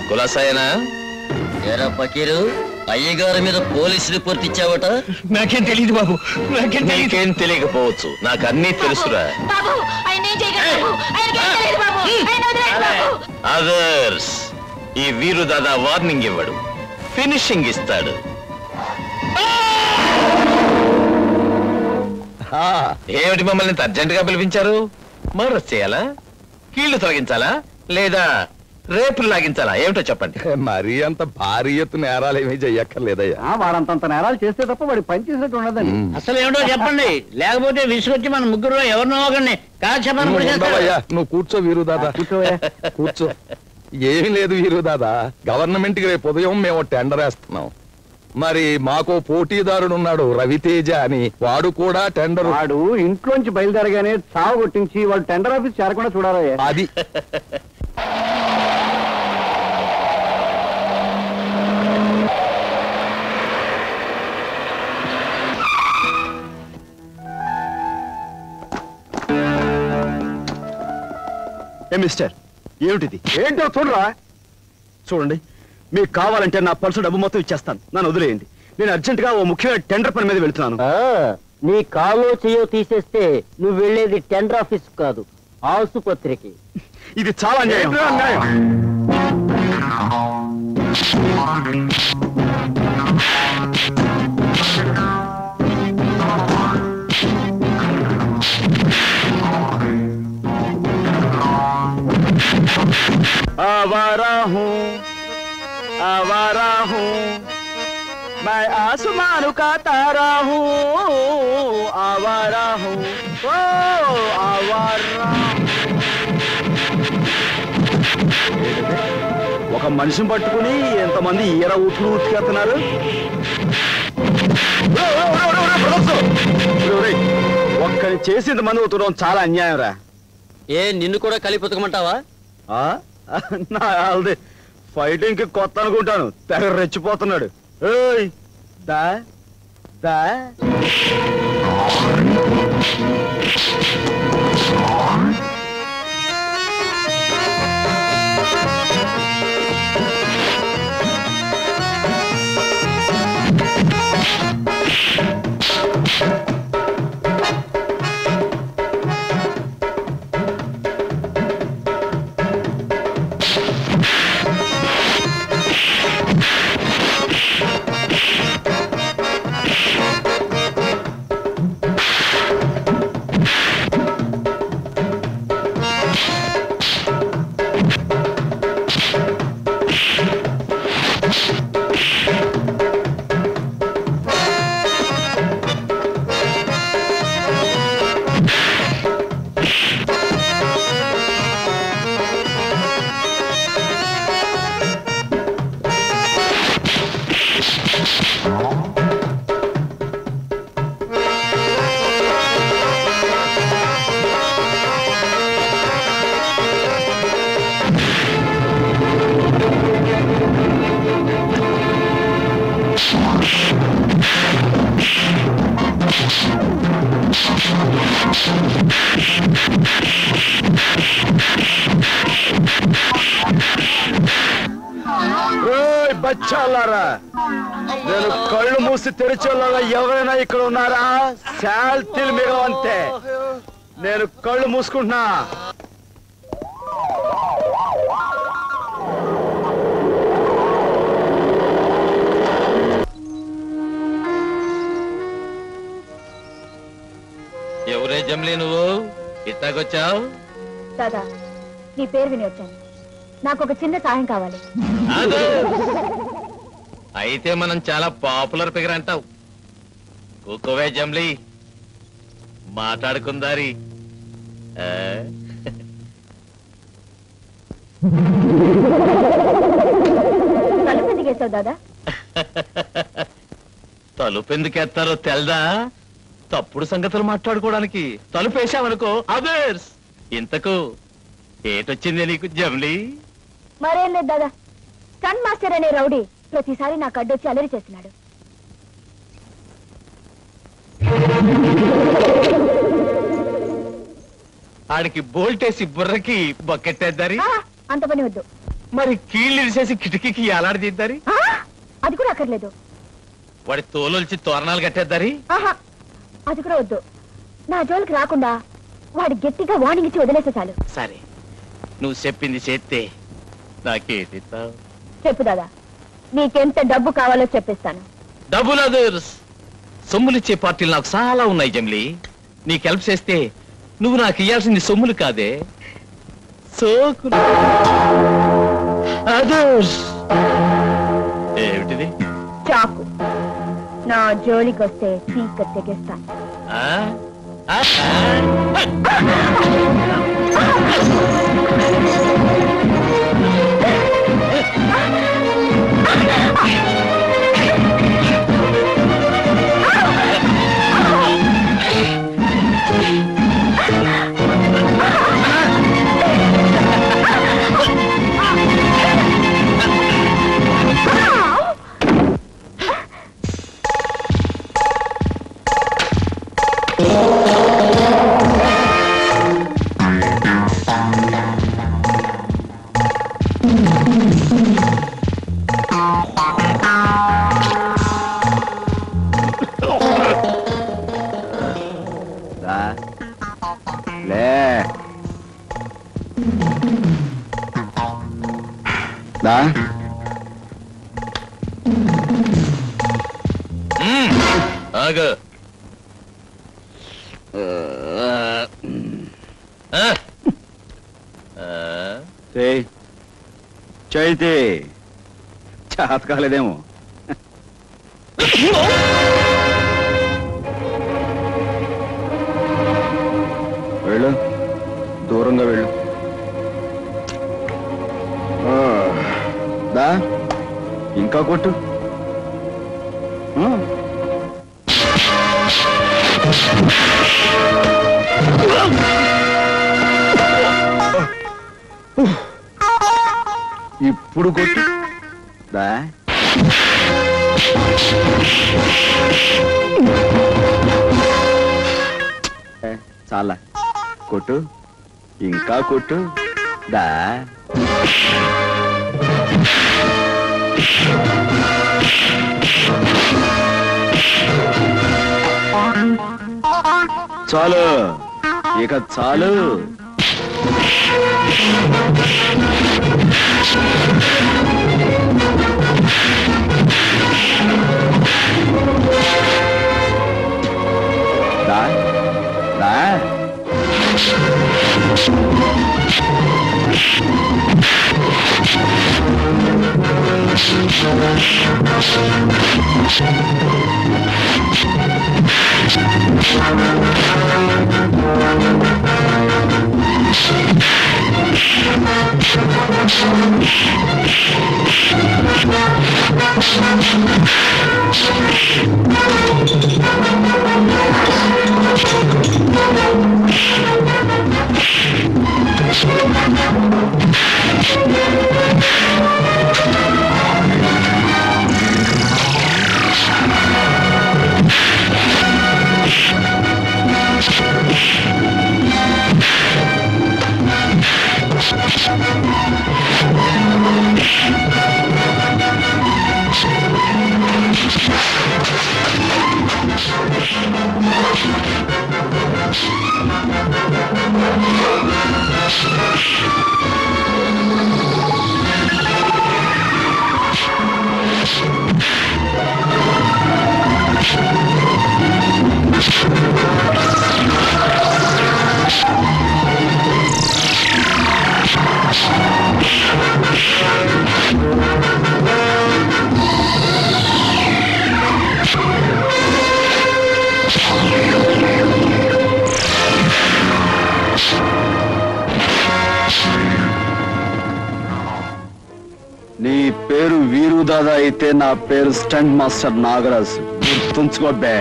కులాసాయనా ఎరా పకీరు అయ్యగారి మీద పోలీసు రిపోర్ట్ ఇచ్చావట? నాకేం తెలియదు బాబు, నాకేం తెలియకపోవచ్చు, నాకు అన్నీ తెలుసురా. అదర్స్ ఈ వీరు దాదా వార్నింగ్ ఇవ్వడు, ఫినిషింగ్ ఇస్తాడు. ఏమిటి మమ్మల్ని అర్జెంట్ గా పిలిపించారు? మర్డర్ చేయాలా, కీళ్లు తొలగించాలా, లేదా రేపులు లాగించాలా? ఏమిటో చెప్పండి. మరీ అంత భారీ ఎత్తు నేరాలు ఏమీ చెయ్యక్కర్లేదయ్యా. వాడంతంత నేరాలు చేస్తే తప్ప వాడి పని చేసినట్టు ఉండదండి. అసలు ఏమిటో చెప్పండి, లేకపోతే విసుగొచ్చి మన ముగ్గురు ఎవరినో ఒకరిని కాల్చమని. నువ్వు కూర్చో వీరు దాదా, కూర్చో. ఏమీ లేదు వీరు దాదా, గవర్నమెంట్ కి రేపు ఉదయం మేము టెండర్ వేస్తున్నాం. మరి మాకు పోటీదారుడు ఉన్నాడు రవితేజ అని, వాడు కూడా టెండర్. వాడు ఇంట్లోంచి బయలుదేరగానే చావు కొట్టించి వాడు టెండర్ ఆఫీస్ చేరకుండా చూడాలి. అది మిస్టర్, ఏమిటిది? ఏంటో చూడరా. చూడండి, మీకు కావాలంటే నా పర్సు డబ్బు మొత్తం ఇచ్చేస్తాను, నన్ను వదిలేయండి. నేను అర్జెంట్ గా ఓ ముఖ్యమైన టెండర్ పని మీద వెళ్తున్నాను. నీ కాలో చెయ్యో తీసేస్తే నువ్వు వెళ్ళేది టెండర్ ఆఫీస్ కాదు, ఆసుపత్రికి. ఇది చాలా అన్యాయం. आवारा हूँ मैं आसमान का तारा हूँ, आवारा हूँ ओ आवारा. ఒక మనిషిని పట్టుకుని ఎంతమంది ఈర ఊట్లు ఊతికెళ్తున్నారు. ఒక్కని చేసి ఇంతమంది ఊతడం చాలా అన్యాయం రా. ఏ నిన్ను కూడా కలిపి ఉతకమంటావా? ఫైటింగ్ కి కొత్త అనుకుంటాను, తెగ రెచ్చిపోతున్నాడు. ఏయ్ దా దా బచ్చాలారా, నేను కళ్ళు మూసి తెరిచేలాగా ఎవరైనా ఇక్కడ ఉన్నారా? శాల్తీలు మిగలవంతే. నేను కళ్ళు మూసుకుంటున్నా. ఎవరే జమ్లీ నువ్వు ఇట్టాకొచ్చావు? దాదా, నీ పేరు విని వచ్చాను. నాకు ఒక చిన్న సాయం కావాలి. అయితే మనం చాలా పాపులర్ ఫిగర్ అంటావు. కూకోవే జమ్లీ, మాట్లాడుకుందారి. తలుపు ఎందుకేసావు దాదా? తలుపు ఎందుకేస్తారో తెల్దా? తప్పుడు సంగతులు మాట్లాడుకోవడానికి. తలుపు వేసావనుకో అదర్స్. ఇంతకు ఏటొచ్చింది నీకు జమ్లీ? మరేం లేదు దాదా, స్టన్ మాస్టర్ అనే రౌడీ ప్రతిసారి నాకు అడ్డొచ్చి అలరి చేస్తున్నాడు. వాడికి బోల్టేసి బుర్రకి బొక్కెట్టేద్దారి ఆ, అంత పని వద్దు. మరి కీళ్ళు ఇరిసేసి కిటికీకి ఎలాడదీద్దారి ఆ, అది కూడా అక్కర్లేదు. వాడి తోలుల్చి తోరణాలు కట్టేద్దారి ఆహా, అది కూడా వద్దు. నా జోలికి రాకుండా వాడి గట్టిగా వార్నింగ్ ఇచ్చి వదిలేసే చాలు. సరే నువ్వు చెప్పింది చేస్తే నాకేటిస్తావు? చెప్పు దాదా, నీకెంత డబ్బు కావాలో చెప్పిస్తాను. డబ్బులు సొమ్ములిచ్చే పార్టీలు నాకు చాలా ఉన్నాయి జమ్లీ. నీకు హెల్ప్ చేస్తే నువ్వు నాకు ఇయ్యాల్సింది సొమ్ములు కాదే, సోకులు. ఏమిటిది? చాకు. నా జోలికి వస్తే పీక తెగిస్తాను. ఆ? ఆ? ఆగు. చైతే చేత కాలేదేమో. వెళ్ళు, దూరంగా వెళ్ళు. దా ఇంకా కొట్టు. ఇప్పుడు కొట్టు. దా చాలా కొట్టు, ఇంకా కొట్టు. దా చాలు, ఇక చాలు. దా దా నీ పేరు వీరు దాదా అయితే నా పేరు స్టంట్ మాస్టర్ నాగరాజు. గుర్తుంచుకో బే.